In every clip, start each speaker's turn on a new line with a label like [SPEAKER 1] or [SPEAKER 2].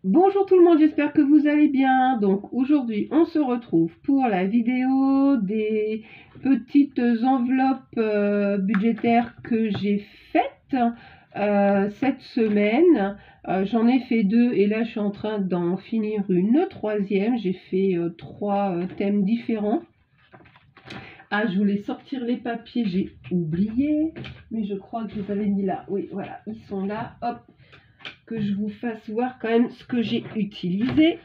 [SPEAKER 1] Bonjour tout le monde, j'espère que vous allez bien. Donc aujourd'hui, on se retrouve pour la vidéo des petites enveloppes budgétaires que j'ai faites cette semaine. J'en ai fait deux et là je suis en train d'en finir une troisième. J'ai fait trois thèmes différents. Ah, je voulais sortir les papiers, j'ai oublié, mais je crois que je les avais mis là. Oui, voilà, ils sont là. Hop, que je vous fasse voir quand même ce que j'ai utilisé.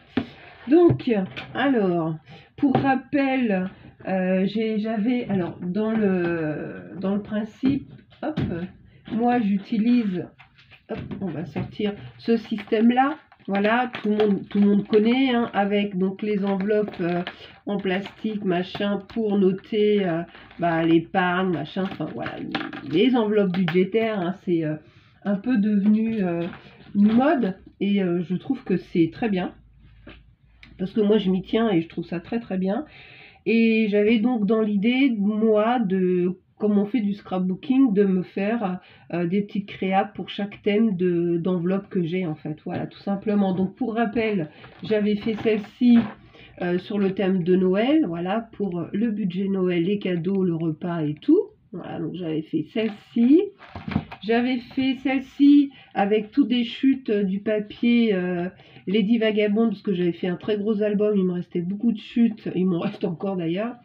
[SPEAKER 1] Donc, alors, pour rappel, j'avais, alors, dans le principe, hop, moi j'utilise, hop, on va sortir ce système-là. Voilà, tout le monde connaît, hein, avec donc les enveloppes en plastique, machin, pour noter l'épargne, machin, enfin voilà, les enveloppes budgétaires, hein, c'est un peu devenu une mode et je trouve que c'est très bien parce que moi je m'y tiens et je trouve ça très très bien. Et j'avais donc dans l'idée, moi, de comme on fait du scrapbooking, de me faire des petites créas pour chaque thème d'enveloppe que j'ai en fait. Voilà, tout simplement. Donc pour rappel, j'avais fait celle-ci sur le thème de Noël, voilà, pour le budget Noël, les cadeaux, le repas et tout. Voilà, donc j'avais fait celle-ci. J'avais fait celle-ci avec toutes des chutes du papier Lady Vagabond, parce que j'avais fait un très gros album, il me restait beaucoup de chutes, il m'en reste encore d'ailleurs.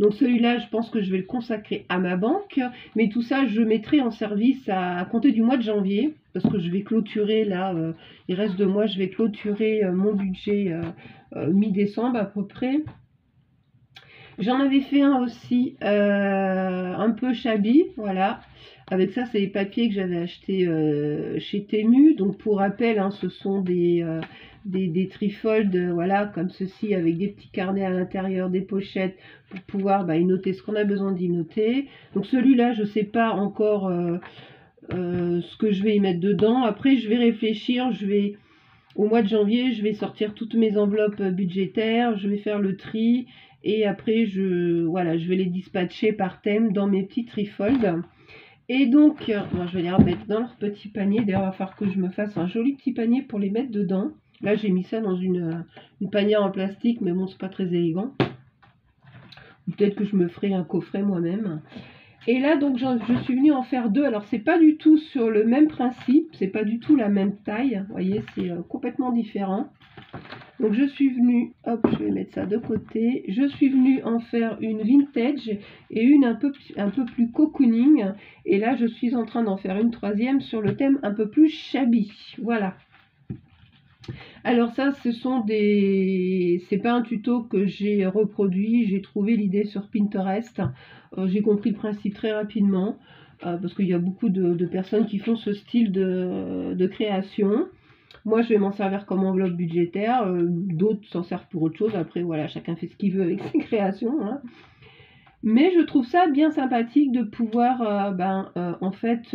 [SPEAKER 1] Donc celui-là, je pense que je vais le consacrer à ma banque, mais tout ça, je mettrai en service à compter du mois de janvier, parce que je vais clôturer, là, il reste 2 mois, je vais clôturer mon budget mi-décembre à peu près. J'en avais fait un aussi, un peu shabby, voilà. Avec ça, c'est les papiers que j'avais achetés chez Temu. Donc pour rappel, hein, ce sont des trifolds, voilà, comme ceci, avec des petits carnets à l'intérieur, des pochettes, pour pouvoir y noter ce qu'on a besoin d'y noter. Donc celui-là, je ne sais pas encore ce que je vais y mettre dedans. Après, je vais réfléchir, au mois de janvier, je vais sortir toutes mes enveloppes budgétaires, je vais faire le tri et après je vais les dispatcher par thème dans mes petits trifolds. Et donc, je vais les remettre dans leur petit panier. D'ailleurs, il va falloir que je me fasse un joli petit panier pour les mettre dedans. Là, j'ai mis ça dans une panière en plastique, mais bon, c'est pas très élégant. Peut-être que je me ferai un coffret moi-même. Et là, donc, je suis venue en faire deux. Alors, c'est pas du tout sur le même principe, c'est pas du tout la même taille. Vous voyez, c'est complètement différent. Donc, je suis venue, hop, je vais mettre ça de côté. Je suis venue en faire une vintage et une un peu plus cocooning. Et là, je suis en train d'en faire une troisième sur le thème un peu plus shabby. Voilà. Alors ça, c'est pas un tuto que j'ai reproduit, j'ai trouvé l'idée sur Pinterest. J'ai compris le principe très rapidement, parce qu'il y a beaucoup de personnes qui font ce style de création. Moi, je vais m'en servir comme enveloppe budgétaire, d'autres s'en servent pour autre chose. Après, voilà, chacun fait ce qu'il veut avec ses créations, hein. Mais je trouve ça bien sympathique de pouvoir, en fait,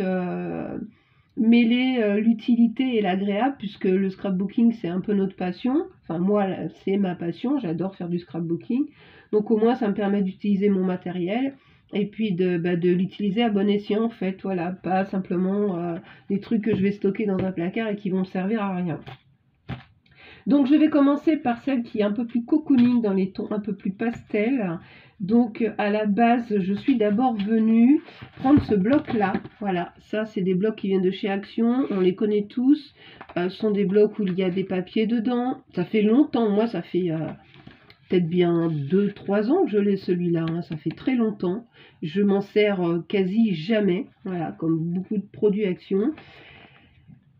[SPEAKER 1] mêler l'utilité et l'agréable, puisque le scrapbooking c'est un peu notre passion. Enfin moi c'est ma passion, j'adore faire du scrapbooking. Donc au moins ça me permet d'utiliser mon matériel et puis de l'utiliser à bon escient en fait. Voilà, pas simplement des trucs que je vais stocker dans un placard et qui vont me servir à rien. Donc je vais commencer par celle qui est un peu plus cocooning, dans les tons un peu plus pastel. Donc à la base, je suis d'abord venue prendre ce bloc-là. Voilà, ça c'est des blocs qui viennent de chez Action, on les connaît tous. Ce sont des blocs où il y a des papiers dedans. Ça fait longtemps, moi ça fait peut-être bien 2-3 ans que je l'ai celui-là, hein. Ça fait très longtemps. Je m'en sers quasi jamais, voilà, comme beaucoup de produits Action.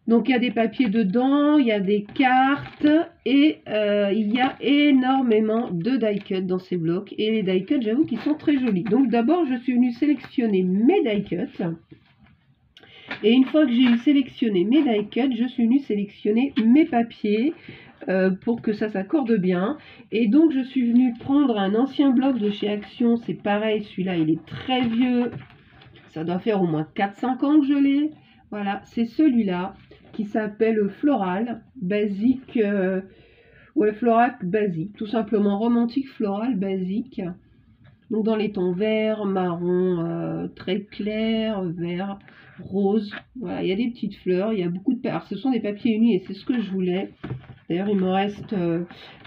[SPEAKER 1] Donc il y a des papiers dedans, il y a des cartes et il y a énormément de die cut dans ces blocs. Et les die cut, j'avoue qu'ils sont très jolis. Donc d'abord, je suis venue sélectionner mes die cut. Et une fois que j'ai eu sélectionné mes die cut, je suis venue sélectionner mes papiers pour que ça s'accorde bien. Et donc je suis venue prendre un ancien bloc de chez Action. C'est pareil, celui-là il est très vieux. Ça doit faire au moins 4-5 ans que je l'ai. Voilà, c'est celui-là qui s'appelle Floral Basique. Floral Basique, tout simplement romantique floral basique. Donc dans les tons vert, marron, très clair, vert, rose. Voilà, il y a des petites fleurs, il y a beaucoup de... Alors, ce sont des papiers unis et c'est ce que je voulais. D'ailleurs, il me reste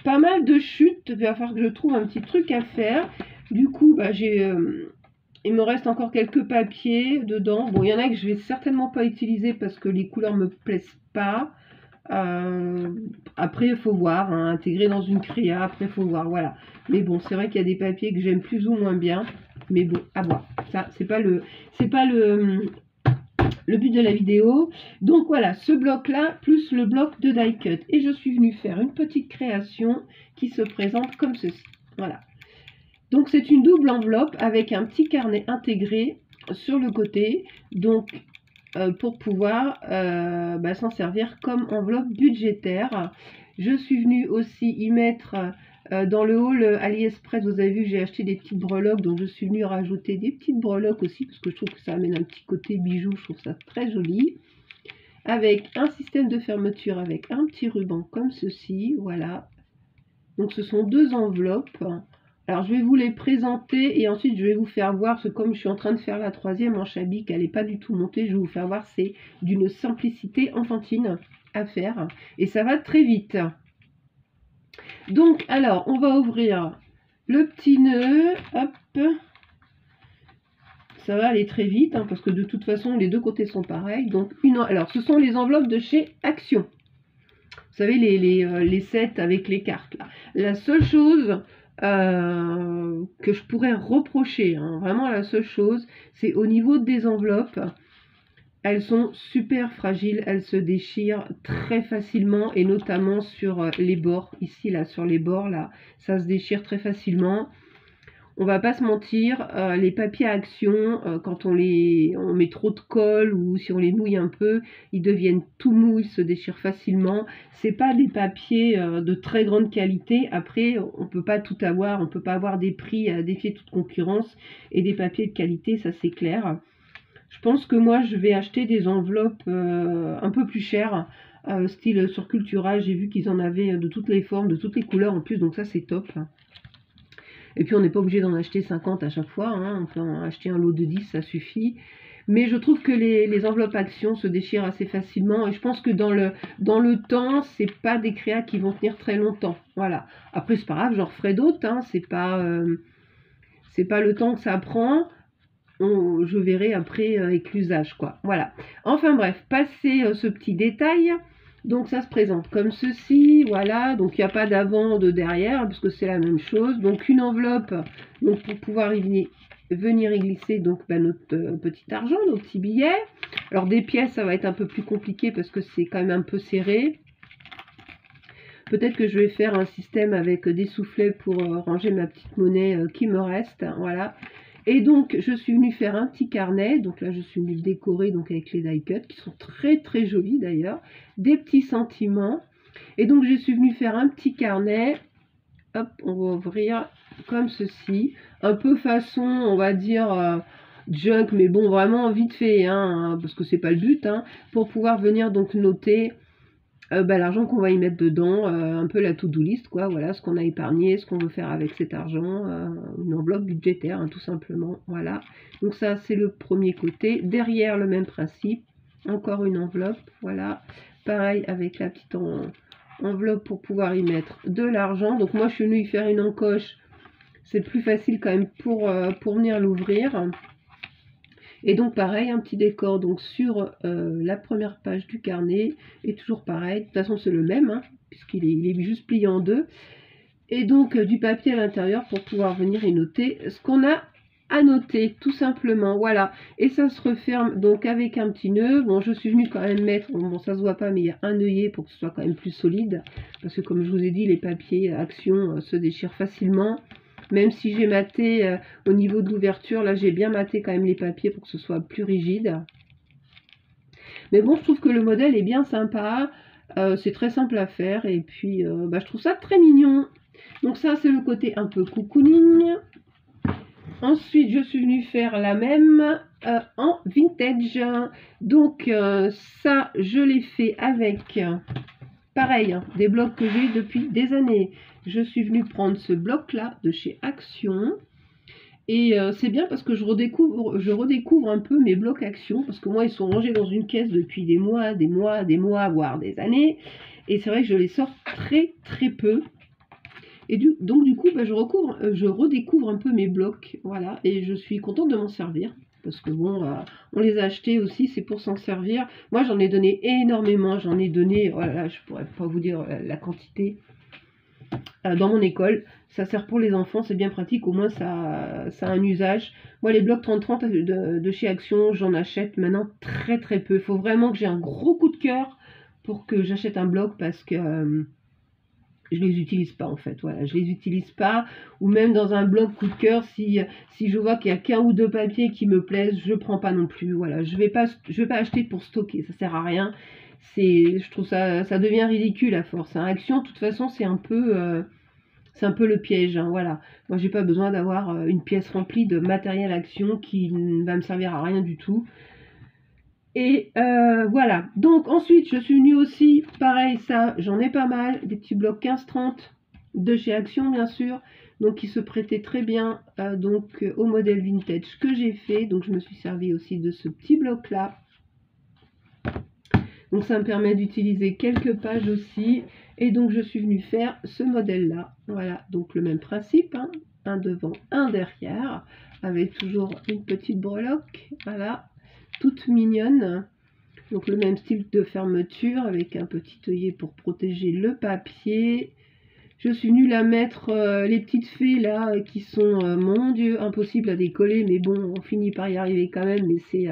[SPEAKER 1] pas mal de chutes. Il va falloir que je trouve un petit truc à faire. Du coup, bah, il me reste encore quelques papiers dedans. Bon, il y en a que je vais certainement pas utiliser parce que les couleurs me plaisent pas. Après, il faut voir, hein, intégrer dans une créa, après, il faut voir, voilà. Mais bon, c'est vrai qu'il y a des papiers que j'aime plus ou moins bien. Mais bon, à voir. Ça, c'est pas le but de la vidéo. Donc voilà, ce bloc-là, plus le bloc de die cut. Et je suis venue faire une petite création qui se présente comme ceci. Voilà. Donc c'est une double enveloppe avec un petit carnet intégré sur le côté. Donc pour pouvoir s'en servir comme enveloppe budgétaire. Je suis venue aussi y mettre dans le haul AliExpress, vous avez vu, j'ai acheté des petites breloques, donc je suis venue rajouter des petites breloques aussi, parce que je trouve que ça amène un petit côté bijou, je trouve ça très joli. Avec un système de fermeture avec un petit ruban comme ceci, voilà. Donc ce sont deux enveloppes. Alors je vais vous les présenter et ensuite je vais vous faire voir, parce que comme je suis en train de faire la troisième en chabic, elle n'est pas du tout montée, je vais vous faire voir, c'est d'une simplicité enfantine à faire et ça va très vite. Donc alors on va ouvrir le petit nœud, hop, ça va aller très vite hein, parce que de toute façon les deux côtés sont pareils. Donc alors ce sont les enveloppes de chez Action. Vous savez les sets avec les cartes là. La seule chose que je pourrais reprocher, hein, vraiment la seule chose, c'est au niveau des enveloppes. Elles sont super fragiles, elles se déchirent très facilement et notamment sur les bords, ici là sur les bords là, ça se déchire très facilement. On va pas se mentir, les papiers à Action, quand on met trop de colle ou si on les mouille un peu, ils deviennent tout mous, ils se déchirent facilement. C'est pas des papiers de très grande qualité. Après, on peut pas tout avoir, on peut pas avoir des prix à défier toute concurrence et des papiers de qualité, ça c'est clair. Je pense que moi je vais acheter des enveloppes un peu plus chères, style sur Cultura, j'ai vu qu'ils en avaient de toutes les formes, de toutes les couleurs en plus, donc ça c'est top. Et puis on n'est pas obligé d'en acheter 50 à chaque fois, hein. On peut en acheter un lot de 10, ça suffit. Mais je trouve que les enveloppes Action se déchirent assez facilement et je pense que dans le temps, c'est pas des créas qui vont tenir très longtemps. Voilà. Après c'est pas grave, j'en referai d'autres, hein. C'est pas le temps que ça prend. Je verrai après avec l'usage, quoi. Voilà. Enfin bref, passé ce petit détail. Donc ça se présente comme ceci, voilà, donc il n'y a pas d'avant, de derrière, parce que c'est la même chose. Donc une enveloppe, donc pour pouvoir venir y glisser donc notre petit argent, nos petits billets. Alors des pièces, ça va être un peu plus compliqué parce que c'est quand même un peu serré. Peut-être que je vais faire un système avec des soufflets pour ranger ma petite monnaie qui me reste, voilà. Et donc, je suis venue faire un petit carnet. Donc là, je suis venue le décorer donc, avec les die cut, qui sont très très jolis d'ailleurs. Des petits sentiments. Et donc, je suis venue faire un petit carnet. Hop, on va ouvrir comme ceci. Un peu façon, on va dire, junk, mais bon, vraiment vite fait, hein, parce que c'est pas le but. Hein, pour pouvoir venir donc noter l'argent qu'on va y mettre dedans, un peu la to-do list, quoi, voilà, ce qu'on a épargné, ce qu'on veut faire avec cet argent, une enveloppe budgétaire, hein, tout simplement, voilà. Donc ça, c'est le premier côté. Derrière, le même principe, encore une enveloppe, voilà. Pareil avec la petite enveloppe pour pouvoir y mettre de l'argent. Donc moi, je suis venue y faire une encoche, c'est plus facile quand même pour venir l'ouvrir. Et donc pareil, un petit décor donc sur la première page du carnet, et toujours pareil, de toute façon c'est le même, hein, puisqu'il est juste plié en deux. Et donc du papier à l'intérieur pour pouvoir venir y noter ce qu'on a à noter, tout simplement, voilà. Et ça se referme donc avec un petit nœud. Bon, je suis venue quand même mettre, bon ça se voit pas, mais il y a un œillet pour que ce soit quand même plus solide, parce que comme je vous ai dit, les papiers Action se déchirent facilement. Même si j'ai maté au niveau de l'ouverture, là j'ai bien maté quand même les papiers pour que ce soit plus rigide. Mais bon, je trouve que le modèle est bien sympa, c'est très simple à faire et puis je trouve ça très mignon. Donc ça c'est le côté un peu cocooning. Ensuite je suis venue faire la même en vintage. Donc ça je l'ai fait avec, pareil, hein, des blocs que j'ai depuis des années. Je suis venue prendre ce bloc là de chez Action et c'est bien parce que je redécouvre un peu mes blocs Action, parce que moi ils sont rangés dans une caisse depuis des mois, voire des années, Et c'est vrai que je les sors très très peu. Et donc du coup, bah, je redécouvre un peu mes blocs, voilà, et je suis contente de m'en servir. Parce que bon, on les a achetés aussi, c'est pour s'en servir. Moi, j'en ai donné énormément, j'en ai donné, voilà, je pourrais pas vous dire la quantité. Dans mon école, ça sert pour les enfants, c'est bien pratique, au moins ça a un usage. Moi, les blocs 30-30 de chez Action, j'en achète maintenant très très peu. Il faut vraiment que j'ai un gros coup de cœur pour que j'achète un bloc parce que je les utilise pas en fait, voilà, je les utilise pas, ou même dans un bloc coup de cœur, si je vois qu'il y a qu'un ou deux papiers qui me plaisent, je prends pas non plus, voilà, je vais pas acheter pour stocker, ça sert à rien, je trouve ça devient ridicule à force, hein. Action, de toute façon, c'est un peu le piège, hein, voilà, moi j'ai pas besoin d'avoir une pièce remplie de matériel Action qui ne va me servir à rien du tout. Et voilà, donc ensuite je suis venue aussi, pareil, ça j'en ai pas mal, des petits blocs 15-30 de chez Action bien sûr, donc qui se prêtaient très bien au modèle vintage que j'ai fait, donc je me suis servi aussi de ce petit bloc là, donc ça me permet d'utiliser quelques pages aussi, et donc je suis venue faire ce modèle là, voilà, donc le même principe, hein, un devant, un derrière, avec toujours une petite breloque, voilà, toute mignonne. Donc le même style de fermeture avec un petit œillet pour protéger le papier. Je suis venue la mettre, les petites fées là qui sont, mon Dieu, impossibles à décoller, mais bon, on finit par y arriver quand même, mais c'est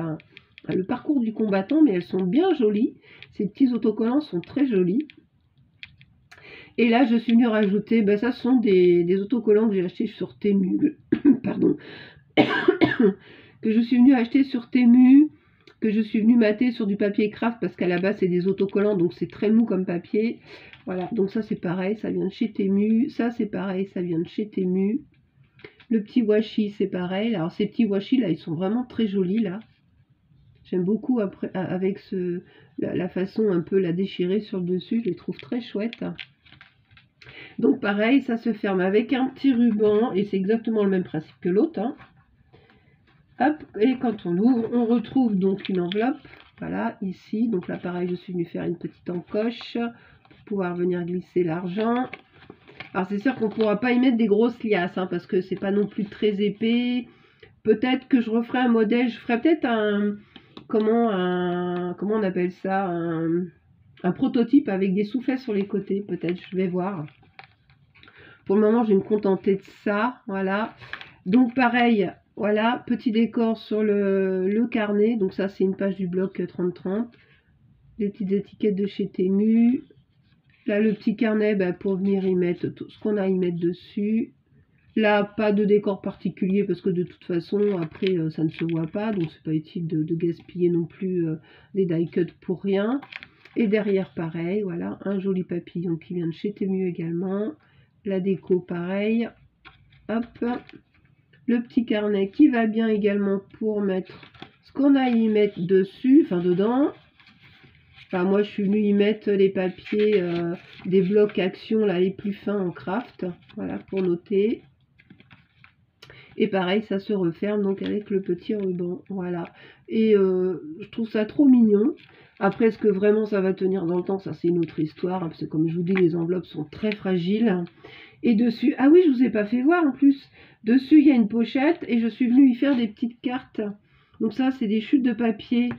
[SPEAKER 1] le parcours du combattant, mais elles sont bien jolies. Ces petits autocollants sont très jolis. Et là, je suis venue rajouter, ça sont des autocollants que j'ai achetés sur Temu, pardon, que je suis venue acheter sur Temu, que je suis venue mater sur du papier craft parce qu'à la base c'est des autocollants, donc c'est très mou comme papier. Voilà, donc ça c'est pareil, ça vient de chez Temu. Ça c'est pareil, ça vient de chez Temu. Le petit washi c'est pareil. Alors ces petits washi là, ils sont vraiment très jolis là. J'aime beaucoup après, avec la façon un peu la déchirer sur le dessus, je les trouve très chouettes. Donc pareil, ça se ferme avec un petit ruban et c'est exactement le même principe que l'autre, hein. Hop, et quand on l'ouvre, on retrouve donc une enveloppe, voilà, ici. Donc là, pareil, je suis venue faire une petite encoche pour pouvoir venir glisser l'argent. Alors, c'est sûr qu'on ne pourra pas y mettre des grosses liasses, hein, parce que c'est pas non plus très épais. Peut-être que je referai un modèle, je ferai peut-être comment on appelle ça, un prototype avec des soufflets sur les côtés, peut-être, je vais voir. Pour le moment, je vais me contenter de ça, voilà. Donc, pareil, voilà, petit décor sur le carnet. Donc ça, c'est une page du bloc 30-30. Des petites étiquettes de chez Temu. Là, le petit carnet pour venir y mettre tout ce qu'on a à y mettre dessus. Là, pas de décor particulier parce que de toute façon, après, ça ne se voit pas. Donc, c'est pas utile de gaspiller non plus des die cuts pour rien. Et derrière, pareil, voilà, un joli papillon qui vient de chez Temu également. La déco, pareil. Hop. Le petit carnet qui va bien également pour mettre ce qu'on a à y mettre dessus, enfin dedans. Enfin, moi je suis venue y mettre les papiers des blocs Action là, les plus fins en craft, voilà, pour noter. Et pareil, ça se referme donc avec le petit ruban, voilà. Et je trouve ça trop mignon. Après, est-ce que vraiment ça va tenir dans le temps? Ça c'est une autre histoire, hein, parce que comme je vous dis, les enveloppes sont très fragiles. Et dessus, ah oui, je vous ai pas fait voir en plus. Dessus, il y a une pochette et je suis venue y faire des petites cartes. Donc ça, c'est des chutes de papier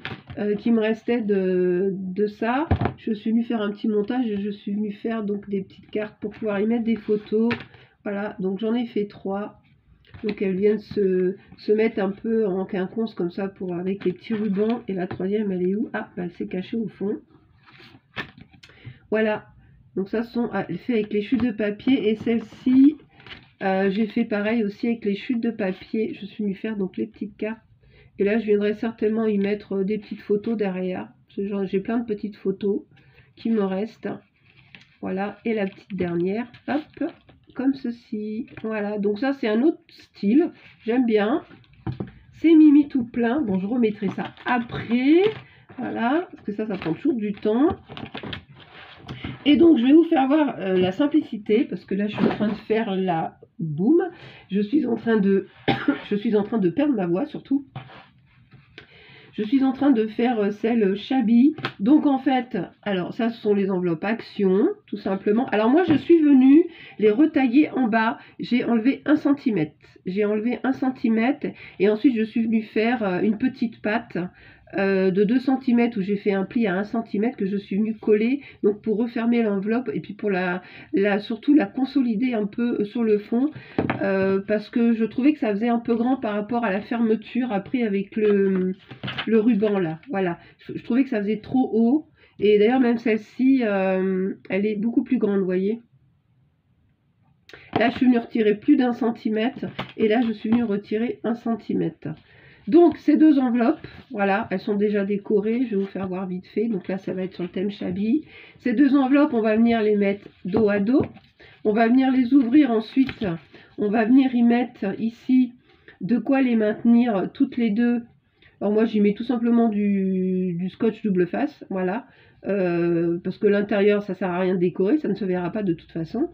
[SPEAKER 1] qui me restaient de ça. Je suis venue faire un petit montage et je suis venue faire donc des petites cartes pour pouvoir y mettre des photos. Voilà, donc j'en ai fait 3. Donc elles viennent se mettre un peu en quinconce comme ça avec les petits rubans. Et la troisième, elle est où? Ah, elle s'est cachée au fond. Voilà. Donc ça sont fait avec les chutes de papier. Et celle-ci, j'ai fait pareil aussi avec les chutes de papier. Je suis venue faire donc les petites cartes. Et là, je viendrai certainement y mettre des petites photos derrière. J'ai plein de petites photos qui me restent. Voilà. Et la petite dernière, hop, comme ceci. Voilà. Donc ça, c'est un autre style. J'aime bien. C'est Mimi tout plein. Bon, je remettrai ça après. Voilà. Parce que ça prend toujours du temps. Et donc, je vais vous faire voir la simplicité, parce que là, je suis en train de faire la boum. Je suis en train de perdre ma voix, surtout. Je suis en train de faire celle Shabby. Donc en fait, alors ça ce sont les enveloppes Action, tout simplement. Alors moi je suis venue les retailler en bas. J'ai enlevé 1 cm. J'ai enlevé 1 cm et ensuite je suis venue faire une petite patte de 2 cm où j'ai fait un pli à 1 cm que je suis venue coller donc pour refermer l'enveloppe et puis pour surtout la consolider un peu sur le fond parce que je trouvais que ça faisait un peu grand par rapport à la fermeture après avec le ruban là, voilà, je trouvais que ça faisait trop haut et d'ailleurs même celle-ci elle est beaucoup plus grande, vous voyez. Là je suis venue retirer plus d'1 cm et là je suis venue retirer 1 cm. Donc ces deux enveloppes, voilà, elles sont déjà décorées, je vais vous faire voir vite fait. Donc là ça va être sur le thème Shabby. Ces deux enveloppes, on va venir les mettre dos à dos. On va venir les ouvrir ensuite. On va venir y mettre ici de quoi les maintenir toutes les deux. Alors moi j'y mets tout simplement du scotch double face, voilà. Parce que l'intérieur ça sert à rien de décorer, ça ne se verra pas de toute façon.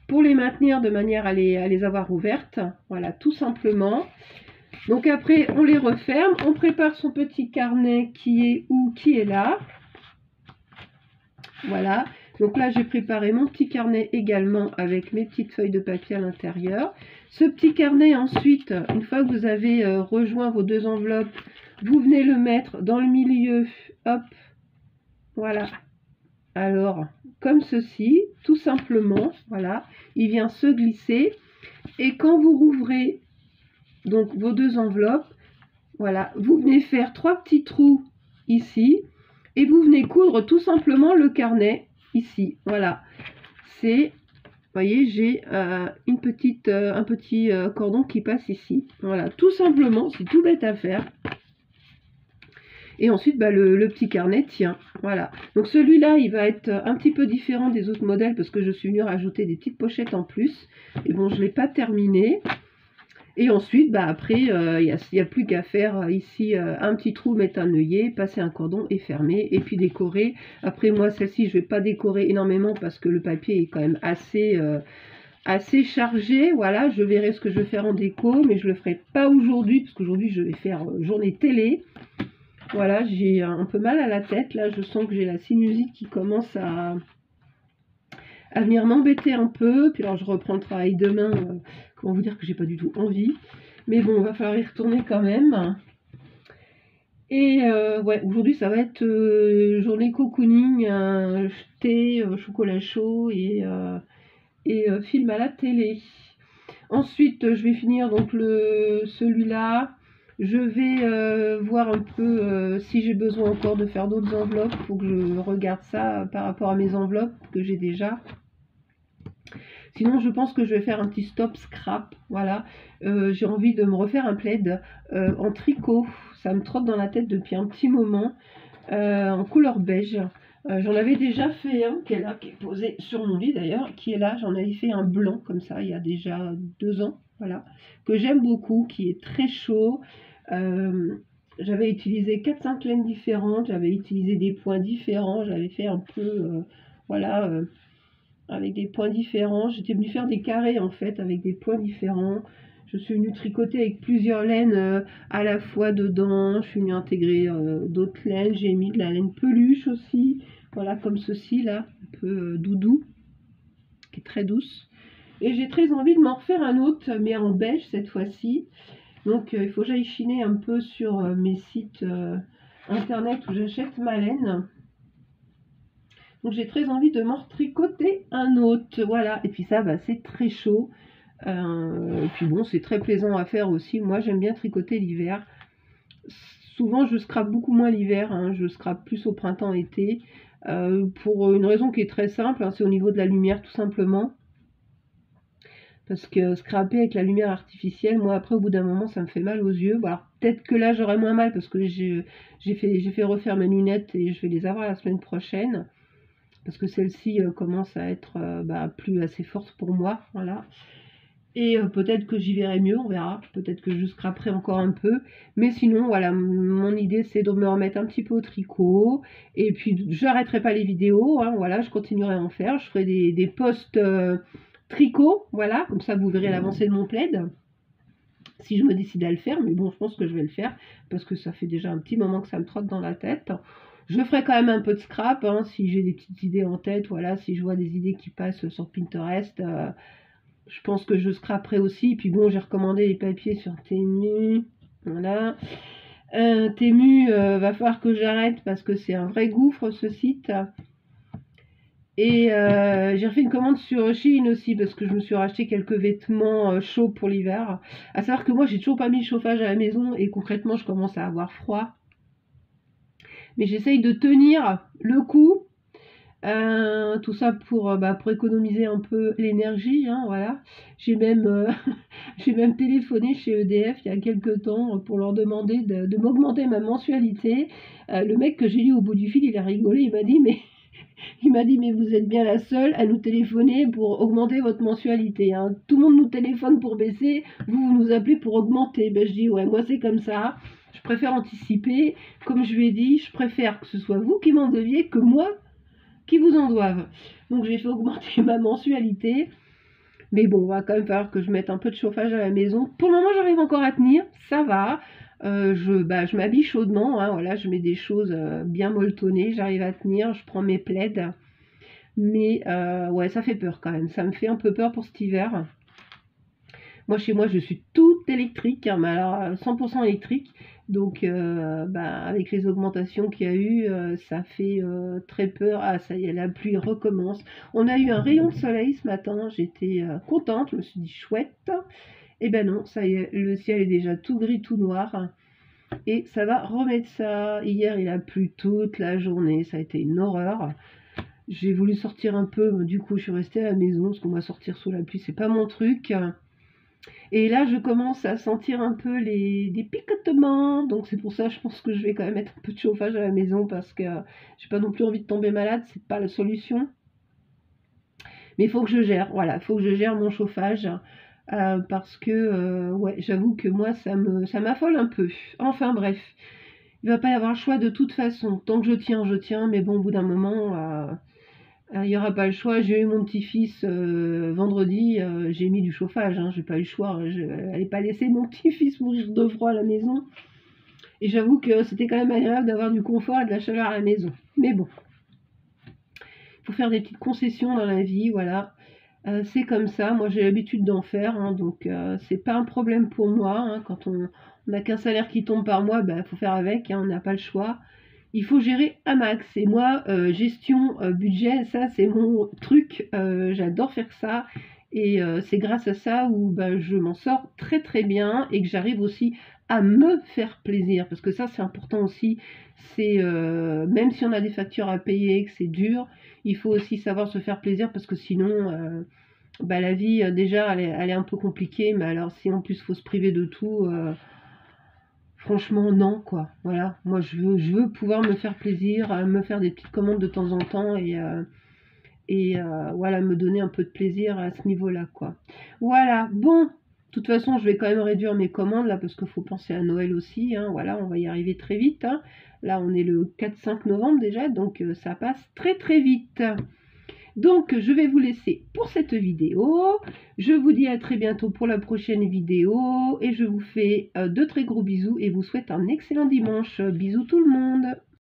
[SPEAKER 1] Pour les maintenir de manière à les avoir ouvertes, voilà, tout simplement. Donc après, on les referme, on prépare son petit carnet qui est où, qui est là. Voilà, donc là j'ai préparé mon petit carnet également avec mes petites feuilles de papier à l'intérieur. Ce petit carnet ensuite, une fois que vous avez rejoint vos deux enveloppes, vous venez le mettre dans le milieu, hop, voilà. Alors, comme ceci, tout simplement, voilà, il vient se glisser. Et quand vous rouvrez donc vos deux enveloppes, voilà, vous venez faire 3 petits trous ici et vous venez coudre tout simplement le carnet ici. Voilà, c'est, vous voyez, j'ai un petit cordon qui passe ici. Voilà, tout simplement, c'est tout bête à faire. Et ensuite, bah, le petit carnet tient. Voilà. Donc celui-là, il va être un petit peu différent des autres modèles parce que je suis venue rajouter des petites pochettes en plus. Et bon, je ne l'ai pas terminé. Et ensuite, bah, après, il n'y a plus qu'à faire ici un petit trou, mettre un œillet, passer un cordon et fermer. Et puis décorer. Après, moi, celle-ci, je ne vais pas décorer énormément parce que le papier est quand même assez chargé. Voilà, je verrai ce que je vais faire en déco, mais je ne le ferai pas aujourd'hui parce qu'aujourd'hui, je vais faire journée télé. Voilà, j'ai un peu mal à la tête. Là, je sens que j'ai la sinusite qui commence à venir m'embêter un peu. Puis alors, je reprends le travail demain. Comment vous dire que j'ai pas du tout envie. Mais bon, il va falloir y retourner quand même. Et ouais, aujourd'hui, ça va être journée cocooning, thé, chocolat chaud et film à la télé. Ensuite, je vais finir donc celui-là. Je vais voir un peu si j'ai besoin encore de faire d'autres enveloppes. Il faut que je regarde ça par rapport à mes enveloppes que j'ai déjà. Sinon, je pense que je vais faire un petit stop scrap. Voilà, j'ai envie de me refaire un plaid en tricot. Ça me trotte dans la tête depuis un petit moment, en couleur beige. J'en avais déjà fait un qui est là, qui est posé sur mon lit d'ailleurs, qui est là. J'en avais fait un blanc comme ça il y a déjà 2 ans, voilà, que j'aime beaucoup, qui est très chaud. J'avais utilisé 4-5 laines différentes, j'avais utilisé des points différents, j'avais fait un peu, voilà, avec des points différents. J'étais venue faire des carrés en fait avec des points différents. Je suis venue tricoter avec plusieurs laines à la fois dedans. Je suis venue intégrer d'autres laines. J'ai mis de la laine peluche aussi. Voilà, comme ceci là, un peu doudou, qui est très douce. Et j'ai très envie de m'en refaire un autre, mais en beige cette fois-ci. Donc il faut que j'aille chiner un peu sur mes sites internet où j'achète ma laine. Donc j'ai très envie de m'en retricoter un autre. Voilà, et puis ça, bah, c'est très chaud. Et puis bon, c'est très plaisant à faire aussi. Moi, j'aime bien tricoter l'hiver. Souvent, je scrape beaucoup moins l'hiver. Hein. Je scrape plus au printemps-été. Pour une raison qui est très simple. Hein, c'est au niveau de la lumière, tout simplement. Parce que scraper avec la lumière artificielle, moi, après, au bout d'un moment, ça me fait mal aux yeux. Bon, alors, peut-être que là, j'aurai moins mal parce que j'ai fait refaire mes lunettes et je vais les avoir la semaine prochaine. Parce que celle-ci commence à être plus assez forte pour moi, voilà. Et peut-être que j'y verrai mieux, on verra. Peut-être que je scraperai encore un peu. Mais sinon, voilà, mon idée, c'est de me remettre un petit peu au tricot. Et puis, je n'arrêterai pas les vidéos, hein, voilà, je continuerai à en faire. Je ferai des posts tricot, voilà, comme ça, vous verrez l'avancée de mon plaid. si je me décide à le faire, mais bon, je pense que je vais le faire, parce que ça fait déjà un petit moment que ça me trotte dans la tête. Je ferai quand même un peu de scrap, hein, si j'ai des petites idées en tête, voilà, si je vois des idées qui passent sur Pinterest, je pense que je scraperai aussi. Puis bon, j'ai recommandé les papiers sur Temu, voilà. Temu, va falloir que j'arrête, parce que c'est un vrai gouffre, ce site. Et j'ai refait une commande sur Shein aussi, parce que je me suis racheté quelques vêtements chauds pour l'hiver. À savoir que moi, j'ai toujours pas mis le chauffage à la maison, et concrètement, je commence à avoir froid. Mais j'essaye de tenir le coup, tout ça pour économiser un peu l'énergie, hein, voilà. J'ai même, j'ai même téléphoné chez EDF il y a quelques temps pour leur demander de m'augmenter ma mensualité. Le mec que j'ai eu au bout du fil, il a rigolé, il m'a dit mais vous êtes bien la seule à nous téléphoner pour augmenter votre mensualité, hein. Tout le monde nous téléphone pour baisser, vous nous appelez pour augmenter. Ben je dis ouais, moi c'est comme ça. Je préfère anticiper. Comme je lui ai dit, je préfère que ce soit vous qui m'en deviez que moi qui vous en doivent. Donc j'ai fait augmenter ma mensualité. Mais bon, va quand même falloir que je mette un peu de chauffage à la maison. Pour le moment, j'arrive encore à tenir, ça va. Je m'habille chaudement, hein, voilà, je mets des choses bien molletonnées, j'arrive à tenir, je prends mes plaids. Mais ouais, ça fait peur quand même. Ça me fait un peu peur pour cet hiver. Moi, chez moi, je suis toute électrique, hein, mais alors 100% électrique. Donc, avec les augmentations qu'il y a eu, ça fait très peur. Ah, ça y est, la pluie recommence. On a eu un rayon de soleil ce matin. J'étais contente. Je me suis dit chouette. Et ben non, ça y est, le ciel est déjà tout gris, tout noir. Et ça va remettre ça. Hier, il a plu toute la journée. Ça a été une horreur. J'ai voulu sortir un peu. Du coup, je suis restée à la maison parce qu'on va sortir sous la pluie. C'est pas mon truc. Et là, je commence à sentir un peu des picotements. Donc c'est pour ça, je pense que je vais quand même mettre un peu de chauffage à la maison parce que j'ai pas non plus envie de tomber malade. C'est pas la solution. Mais il faut que je gère. Voilà, il faut que je gère mon chauffage. Parce que, ouais, j'avoue que moi, ça m'affole un peu. Enfin bref, il va pas y avoir le choix de toute façon. Tant que je tiens. Mais bon, au bout d'un moment, il n'y aura pas le choix. J'ai eu mon petit-fils vendredi, j'ai mis du chauffage, hein, j'ai pas eu le choix. Je n'allais pas laisser mon petit-fils mourir de froid à la maison. Et j'avoue que c'était quand même agréable d'avoir du confort et de la chaleur à la maison. Mais bon, il faut faire des petites concessions dans la vie, voilà. C'est comme ça, moi j'ai l'habitude d'en faire, hein, donc c'est pas un problème pour moi, hein. Quand on n'a qu'un salaire qui tombe par mois, il faut faire avec, hein, on n'a pas le choix. Il faut gérer un max. Et moi, gestion budget, ça c'est mon truc. J'adore faire ça. Et c'est grâce à ça où je m'en sors très très bien et que j'arrive aussi à me faire plaisir. Parce que ça c'est important aussi. C'est même si on a des factures à payer, que c'est dur, il faut aussi savoir se faire plaisir parce que sinon, la vie déjà elle est un peu compliquée. Mais alors si en plus il faut se priver de tout. Franchement, non, quoi. Voilà, moi je veux pouvoir me faire plaisir, me faire des petites commandes de temps en temps et voilà, me donner un peu de plaisir à ce niveau-là, quoi. Voilà, bon, de toute façon, je vais quand même réduire mes commandes là parce qu'il faut penser à Noël aussi, hein. Voilà, on va y arriver très vite, hein. Là, on est le 4-5 novembre déjà, donc ça passe très très vite. Donc, je vais vous laisser pour cette vidéo. Je vous dis à très bientôt pour la prochaine vidéo. Et je vous fais de très gros bisous et vous souhaite un excellent dimanche. Bisous tout le monde.